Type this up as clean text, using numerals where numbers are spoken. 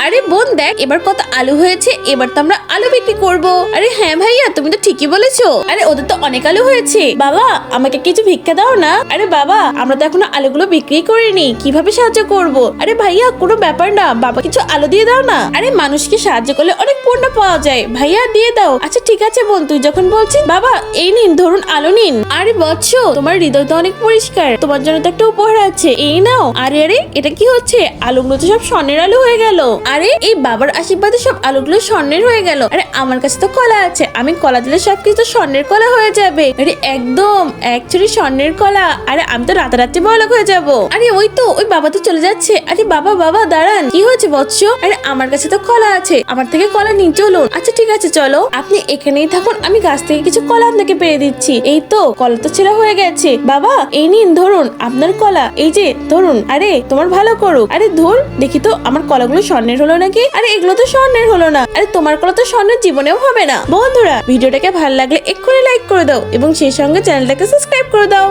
আরে বোন দেখ এবার কত আলু হয়েছে, এবার তো আমরা আলু বিক্রি করব। আরে হ্যাঁ ভাইয়া তুমি তো ঠিকই বলেছো। আরে ওদের তো অনেক আলু হয়েছে, বাবা আমাকে কিছু ভিক্ষা দাও না। আরে বাবা আমরা তো এখনো আলুগুলো বিক্রি করিনি, কিভাবে সাহায্য করব? আরে ভাইয়া কোনো ব্যাপার না, বাবা কিছু আলু দিয়ে দাও না। আরে মানুষকে সাহায্য করলে অনেক পণ্য পাওয়া যায়, ভাইয়া দিয়ে দাও। আচ্ছা ঠিক আছে বোন তুই যখন বলছিস, বাবা এই নিন ধরুন আলু নিন। আরে বৎস তোমার হৃদয় তো অনেক পরিষ্কার, তোমার জন্য তো একটা উপহার আছে, এই নাও। আরে আরে এটা কি হচ্ছে, আলুগুলো তো সব স্বর্ণের আলু হয়ে গেল। আরে এই বাবার আশীর্বাদে সব আলুগুলো স্বর্ণের হয়ে গেল। আরে আমার কাছে তো কলা আছে, আমি কলা দিলে সবকিছু তো স্বর্ণের কলা হয়ে যাবে। আরে একদম একচুয়ালি স্বর্ণের কলা। আরে আমি তো রাতারাতি বড়লোক হয়ে যাব। আরে ওই তো ওই বাবা তো চলে যাচ্ছে। আরে বাবা বাবা দাঁড়ান, কি হয়েছে বৎস? আরে আমার কাছে তো কলা আছে, আমার থেকে কলা নিন চলুন। আচ্ছা ঠিক আছে চলো, আপনি এখানেই থাকুন, আমি গাছ থেকে কিছু কলা আপনাকে পেরে দিচ্ছি। এই তো কলা তো ছেঁড়া হয়ে গেছে, বাবা এই নিন ধরুন আপনার কলা, এই যে ধরুন। আরে তোমার ভালো করুক। আরে ধুর দেখি তো আমার কলাগুলো স্বর্ণের হলো নাকি। আরে এগুলো তো স্বর্ণের হলো না। আরে তোমার কলা তো স্বর্ণের জীবনেও হবে না। বন্ধুরা ভিডিওটাকে ভালো লাগলে এক্ষুনি লাইক করে দাও এবং সেই সঙ্গে চ্যানেলটাকে সাবস্ক্রাইব করে দাও।